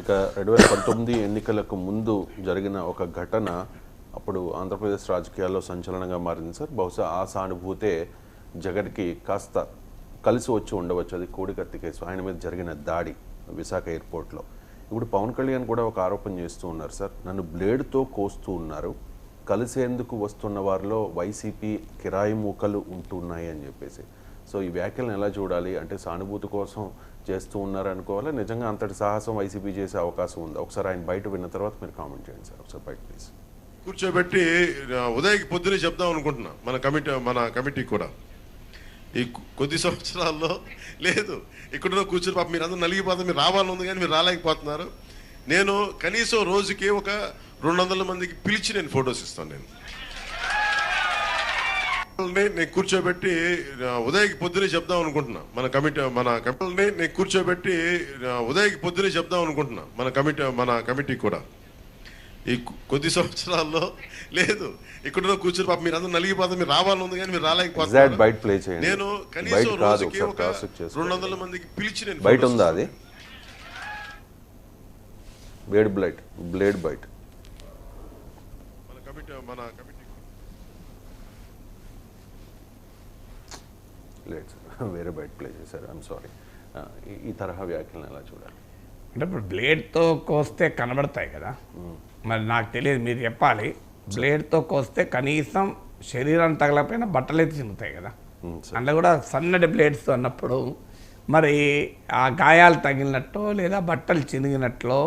ఇక 2019 ఎన్నికలకు ముందు జరిగిన ఒక ఘటన అప్పుడు ఆంధ్రప్రదేశ్ రాజకీయాల్లో సంచలనంగా మారింది సార్. బహుశా ఆ సానుభూతే జగన్కి కాస్త కలిసి వచ్చి ఉండవచ్చు. అది కోడికత్తి కేసు, ఆయన మీద జరిగిన దాడి విశాఖ ఎయిర్పోర్ట్లో. ఇప్పుడు పవన్ కళ్యాణ్ కూడా ఒక ఆరోపణ చేస్తూ ఉన్నారు సార్, నన్ను బ్లేడ్తో కోస్తూ ఉన్నారు, కలిసేందుకు వస్తున్న వారిలో వైసీపీ కిరాయి మూకలు ఉంటున్నాయి అని చెప్పేసి. సో ఈ వ్యాఖ్యలను ఎలా చూడాలి? అంటే సానుభూతి కోసం చేస్తూ ఉన్నారు అనుకోవాలా, నిజంగా అంతటి సాహసం వైసీపీ చేసే అవకాశం ఉందా? ఒకసారి ఆయన బయట విన్న తర్వాత మీరు కామెంట్ చేయండి సార్. ఒకసారి బయట ప్లీజ్. కూర్చోబెట్టి ఉదయకి పొద్దునే చెప్దాం అనుకుంటున్నా మన కమిటీ కూడా. ఈ కొద్ది సంవత్సరాల్లో లేదు ఇక్కడ కూర్చొని పాప మీరు అందరూ నలిగిపోతారు, మీరు రావాలని ఉంది కానీ మీరు రాలేకపోతున్నారు. నేను కనీసం రోజుకి ఒక 200 మందికి పిలిచి నేను ఫొటోస్ ఇస్తాను. నేను కూర్చోబెట్టి ఉదయకి పొద్దునే చెప్దాం అనుకుంటున్నా నేను కూర్చోబెట్టి ఉదయకి పొద్దునే చెప్దాం అనుకుంటున్నా మన కమిటీ కూడా. ఈ కొద్ది సంవత్సరాల్లో లేదు ఇక్కడ కూర్చొని పాప మీరు అందరూ నలిగిపోతారు, మీరు రావాలని ఉంది కానీ మీరు రాలేకపోతున్నారు. నేను కనీసం రోజుకి ఒక 200 మందికి పిలిచి నేను బయట ఉందా అది బ్లేడ్ బయట మన కమిటీ లేదు సార్, వేరే బయట ప్లే చేశారు. I'm sorry. ఈ తరహా వ్యాఖ్యలను ఎలా చూడాలి? అంటే ఇప్పుడు బ్లేడ్తో కోస్తే కనబడతాయి కదా, మరి నాకు తెలియదు, మీరు చెప్పాలి. బ్లేడ్తో కోస్తే కనీసం శరీరం తగలకపోయినా బట్టలు అయితే చిన్నుతాయి కదా, అందులో కూడా సన్నటి బ్లేడ్స్ అన్నప్పుడు మరి ఆ గాయాలు తగిలినట్టు లేదా బట్టలు చినిగినట్లో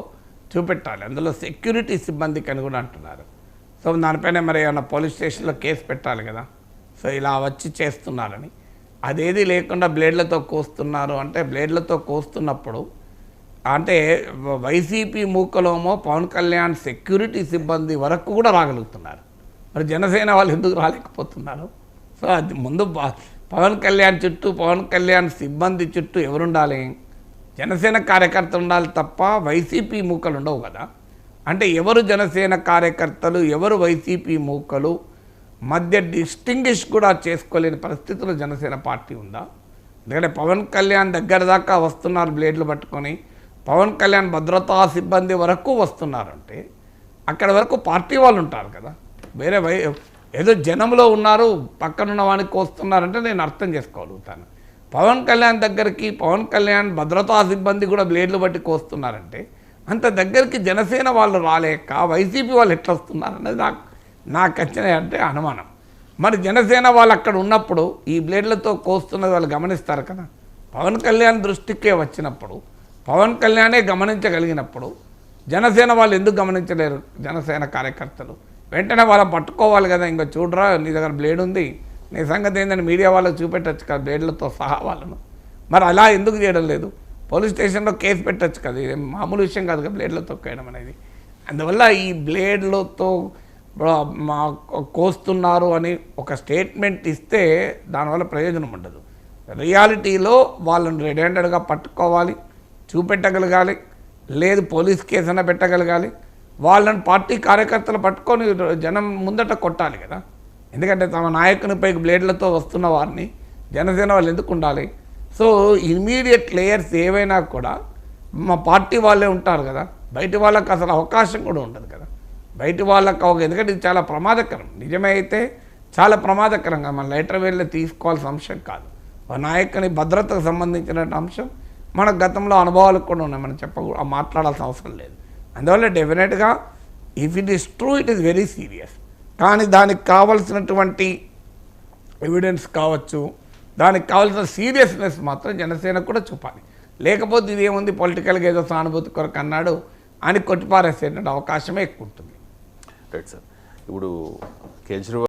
చూపెట్టాలి. అందులో సెక్యూరిటీ సిబ్బందికి అని కూడా అంటున్నారు. సో దానిపైన మరి ఏమన్నా పోలీస్ స్టేషన్లో కేసు పెట్టాలి కదా. సో ఇలా వచ్చి చేస్తున్నారని, అదేది లేకుండా బ్లేడ్లతో కోస్తున్నారు అంటే, బ్లేడ్లతో కోస్తున్నప్పుడు అంటే వైసీపీ మూకలోమో పవన్ కళ్యాణ్ సెక్యూరిటీ సిబ్బంది వరకు కూడా రాగలుగుతున్నారు. మరి జనసేన వాళ్ళు ఎందుకు రాలేకపోతున్నారు? సో అది ముందు పవన్ కళ్యాణ్ చుట్టూ, పవన్ కళ్యాణ్ సిబ్బంది చుట్టూ ఎవరుండాలి? జనసేన కార్యకర్తలు ఉండాలి తప్ప వైసీపీ మూకలు ఉండవు కదా. అంటే ఎవరు జనసేన కార్యకర్తలు, ఎవరు వైసీపీ మూకలు మధ్య డిస్టింగ్విష్ కూడా చేసుకోలేని పరిస్థితుల్లో జనసేన పార్టీ ఉందా? ఎందుకంటే పవన్ కళ్యాణ్ దగ్గర దాకా వస్తున్నారు బ్లేడ్లు పట్టుకొని, పవన్ కళ్యాణ్ భద్రతా సిబ్బంది వరకు వస్తున్నారంటే అక్కడ వరకు పార్టీ వాళ్ళు ఉంటారు కదా. వేరే ఏదో జనంలో ఉన్నారు, పక్కనున్న వానికి వస్తున్నారంటే నేను అర్థం చేసుకోగలుగుతాను. పవన్ కళ్యాణ్ దగ్గరికి పవన్ కళ్యాణ్ భద్రతా సిబ్బంది కూడా బ్లేడ్లు బట్టి కోస్తున్నారంటే అంత దగ్గరికి జనసేన వాళ్ళు రాలేక వైసీపీ వాళ్ళు ఎట్లా వస్తున్నారు అన్నది నాకు వచ్చిన అంటే అనుమానం. మరి జనసేన వాళ్ళు అక్కడ ఉన్నప్పుడు ఈ బ్లేడ్లతో కోస్తున్నది వాళ్ళు గమనిస్తారు కదా. పవన్ కళ్యాణ్ దృష్టికే వచ్చినప్పుడు, పవన్ కళ్యాణే గమనించగలిగినప్పుడు జనసేన వాళ్ళు ఎందుకు గమనించలేరు? జనసేన కార్యకర్తలు వెంటనే వాళ్ళని పట్టుకోవాలి కదా. ఇంకా చూడరా నీ దగ్గర బ్లేడ్ ఉంది, నీ సంగతి ఏంటని మీడియా వాళ్ళకి చూపెట్టచ్చు కదా బ్లేడ్లతో సహా వాళ్ళను. మరి అలా ఎందుకు చేయడం లేదు? పోలీస్ స్టేషన్లో కేసు పెట్టచ్చు కదా. ఇది మామూలు విషయం కాదు కదా బ్లేడ్లతో తొక్కేయడం అనేది. అందువల్ల ఈ బ్లేడ్లతో కోస్తున్నారు అని ఒక స్టేట్మెంట్ ఇస్తే దానివల్ల ప్రయోజనం ఉండదు. రియాలిటీలో వాళ్ళని రెడ్ హ్యాండెడ్గా పట్టుకోవాలి, చూపెట్టగలగాలి, లేదు పోలీస్ కేసు అయినా పెట్టగలగాలి. వాళ్ళని పార్టీ కార్యకర్తలు పట్టుకొని జనం ముందట కొట్టాలి కదా. ఎందుకంటే తమ నాయకునిపై బ్లేడ్లతో వస్తున్న వారిని జనసేన వాళ్ళు ఎందుకు ఉండాలి? సో ఇమ్మీడియట్ లేయర్స్ ఏవైనా కూడా మా పార్టీ వాళ్ళే ఉంటారు కదా, బయట వాళ్ళకి అసలు అవకాశం కూడా ఉండదు కదా. బయట వాళ్ళకి ఎందుకంటే ఇది చాలా ప్రమాదకరం. నిజమే అయితే చాలా ప్రమాదకరంగా మన లైటర్ వేళ్ళే తీసుకోవాల్సిన అంశం కాదు. నాయకుని భద్రతకు సంబంధించిన అంశం మన గతంలో అనుభవాలకు కూడా ఉన్నాయి, మనం మాట్లాడాల్సిన అవసరం లేదు. అందువల్ల డెఫినెట్గా if it is true it is very serious. కానీ దానికి కావాల్సినటువంటి ఎవిడెన్స్ కావచ్చు, దానికి కావాల్సిన సీరియస్నెస్ మాత్రం జనసేన కూడా చూపాలి. లేకపోతే ఇది ఏముంది పొలిటికల్గా ఏదో సానుభూతి కొరకు అన్నాడు అని కొట్టిపారేసేటువంటి అవకాశమే ఎక్కువ ఉంటుంది. Right sir. ఇప్పుడు కేజ్రీవాల్